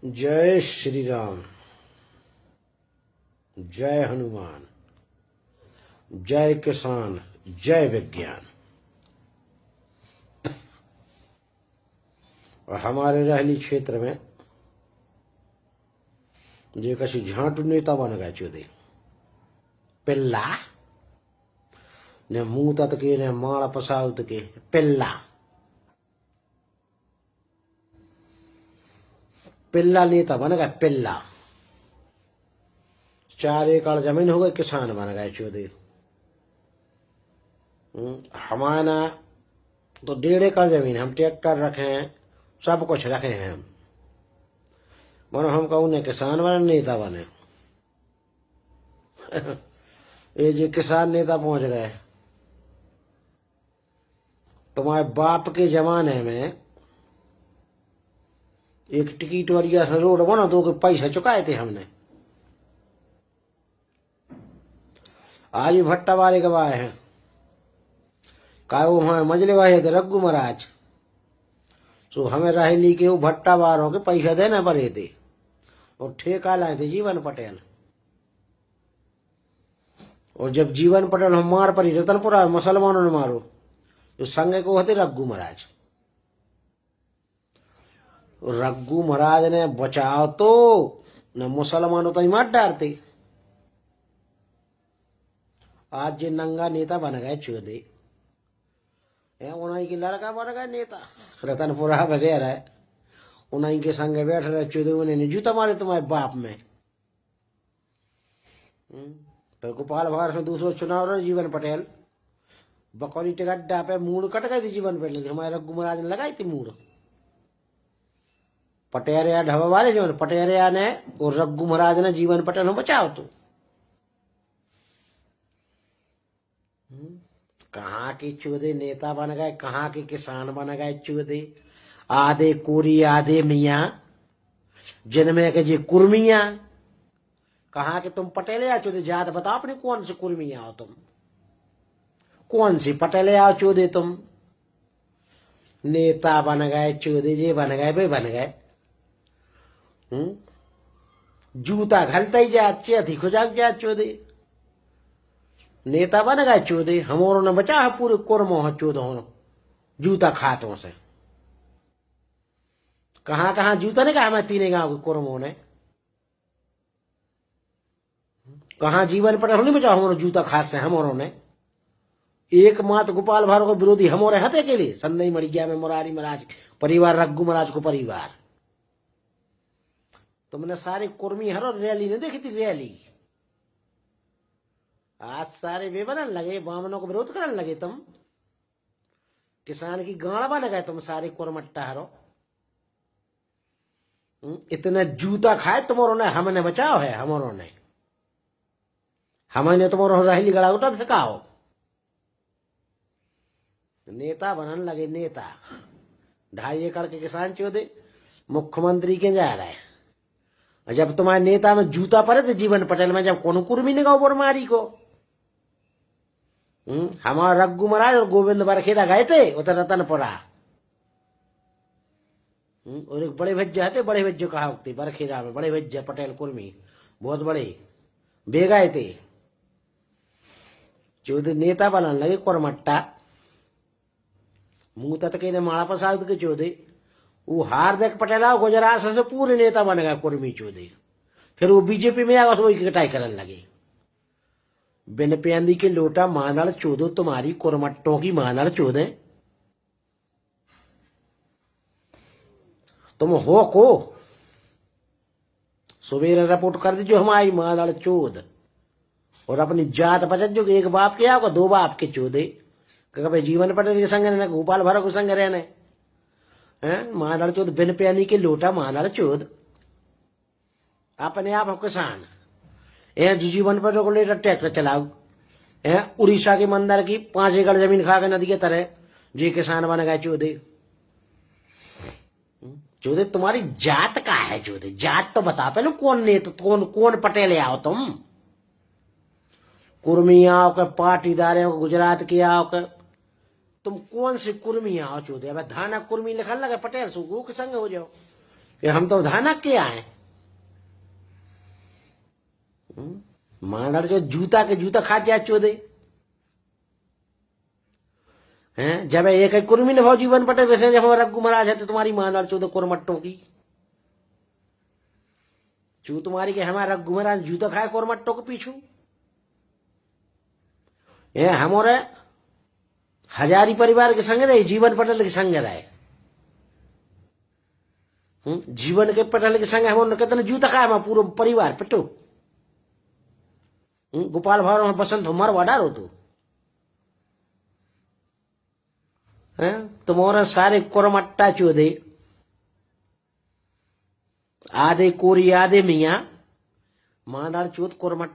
जय श्री राम, जय हनुमान, जय किसान, जय विज्ञान। और हमारे रहली क्षेत्र में जे कसी झांटू नेता बन गए चुदे पिल्ला ने मुंह तत के ने माड़ पसाउत के पिल्ला पिल्ला नेता बन गए। पिल्ला 4 एकड़ जमीन हो गई, किसान बन गए चौधरी। हमारा तो 1.5 एकड़ जमीन, हम ट्रैक्टर रखे हैं, सब कुछ रखे हैं हम। मानो हम कहूँ ने किसान बने नेता बने। ये जो किसान नेता पहुंच गए, तुम्हारे बाप के जमाने में एक टिकट वाली रोड बना तो पैसा चुकाए थे हमने। आज भी भट्टा वाले गवाए हैं, का वो हमें मजले वाले थे रघु महाराज, तो हमें राहली के वो भट्टा वालों के पैसा देना पड़े थे और ठेका लाए थे जीवन पटेल। और जब जीवन पटेल हम मार पड़ी रतनपुरा मुसलमानों ने मारो, तो संगे को होते रघु महाराज। रघु महाराज ने बचाओ तो न मुसलमानों तो ही मार डालते। आज जे नंगा नेता बन गए चौधरी, उन्हीं की लड़का बन गए नेता, रतनपुरा में रह रहे, उन्हीं के संगे बैठ रहे चौधरी। उन्हें जूता मारे तुम्हारे बाप में। फिर गोपाल भार में दूसरा चुनाव रहे जीवन पटेल, बकौली टिकट पे मूड कट गई थी जीवन पटेल। हमारे रघु महाराज ने लगाई थी मूड। पटेरिया ढबा वाले जो पटेरिया ने और रघु महाराज ने जीवन पटेल ने बचाओ तो। कहाँ के चूदे नेता बन गए, कहाँ के किसान बन गए चूदे। आधे कोरी आधे मियाँ, जिनमें के जी कुर्मिया। कहाँ के तुम पटेले आओ चूदे, जात बताओ अपने कौन से कुर्मिया हो तुम, कौन सी पटेले आओ चूदे तुम। नेता बन गए चूदे, जे बन गए वे बन गए। जूता घलता ही जात थी खुजाक जात चौधरी। नेता बन गए चौधरी, हमोरों ने बचा है पूरे कुर्मो है चौदह जूता खातों से। कहाँ कहाँ जूता नहीं कहा मैं तीने गांव के कुर्मों ने। कहाँ जीवन पटेल नहीं बचा हमारे जूता खात से हमोरों ने। एकमात्र गोपाल भार्गव को विरोधी हमोरे हते के लिए संदई मरी गया में मुरारी महाराज परिवार, रघु महाराज को परिवार। तुमने सारे कुर्मी हर और रैली ने देखी थी रैली। आज सारे वे बनने लगे, बामनों को विरोध करने लगे तुम। किसान की गाड़ बन गए तुम सारे कुरमट्टा हरो। इतने जूता खाए तुम्हारों ने, हमने बचाओ है हमारों ने। हमने तुम्हारा रैली गड़ा उठा थकाओ। नेता बनने लगे नेता। 2.5 एकड़ के किसान चौधरी मुख्यमंत्री के जा रहे हैं। जब तुम्हारे नेता में जूता पड़े थे जीवन पटेल में, जब कौन कुर्मी ने गाँव मारी को। हमारा रघु महाराज और गोविंद बरखेड़ा गए थे उधर रतनपुरा। और एक बड़े भज्जे थे, बड़े भज्जे कहा होते बरखेड़ा में, बड़े भज्जे पटेल कुर्मी बहुत बड़े बे गए थे। चौधरी नेता बनाने लगे कुरमट्टा, मुंह तक ने माड़ा पसाउद के चौधरी। वो हार्दिक पटेल गुजरात से पूरे नेता बन गया कुर्मी चौधरी। फिर वो बीजेपी में आगा तो वही कटाई करने लगे। बिन प्यांदी के लोटा मानड़ चौदो तुम्हारी कुरमट्टों की मानड़ चौदे। तुम हो को सवेरे रिपोर्ट कर दीजिए हमारी मानड़ चौद। और अपनी जात बचत जो एक बाप के आओ 2 बाप के चौदे। कभी जीवन पटेल के संग रहने, गोपाल भार्गव के संग रहने। मानड़ चौद बिन प्यानी के लोटा मानड़ चौद। अपने आप किसान जीवन पर लेकर ट्रैक्टर चलाओ। उड़ीसा के मंदिर की 5 एकड़ जमीन खा के नदी के तरह जी किसान बन गए चौधरी। चौधरी तुम्हारी जात का है चौधरी, जात तो बता पहले कौन नेता, कौन पटेल आओ तुम। कुर्मी आओ के पाटीदार आओ, गुजरात के आओ के, तुम कौन से कुर्मी आओ चौधरी। अब धाना कुर्मी लिखा लगे पटेल सुगू के संग हो जाओ। ये हम तो धानक के आए। मानड़ जो जूता के जूता खा जाए चोदे हैं। जब एक एक कुर्मी ने भाव जीवन पटेल बैठे जब हमारा रघु महाराज है तो तुम्हारी मानड़ चोदो कोरमट्टों की चू तुम्हारी के हमारा रघु महाराज जूता खाए कोरमट्टों के पीछू। ये हमारे हजारी परिवार के संग रहे, जीवन पटेल के संग रहे। जीवन के पटेल के संग हम कितने जूता खाए हम पूरा परिवार पिटो। गोपाल भावर में बसंत हो मर वाडारो तू तुम्हारा सारे कोरमट्टा चोदे आधे कोरी आधे मियाँ मानार चोद कोरमट्टा।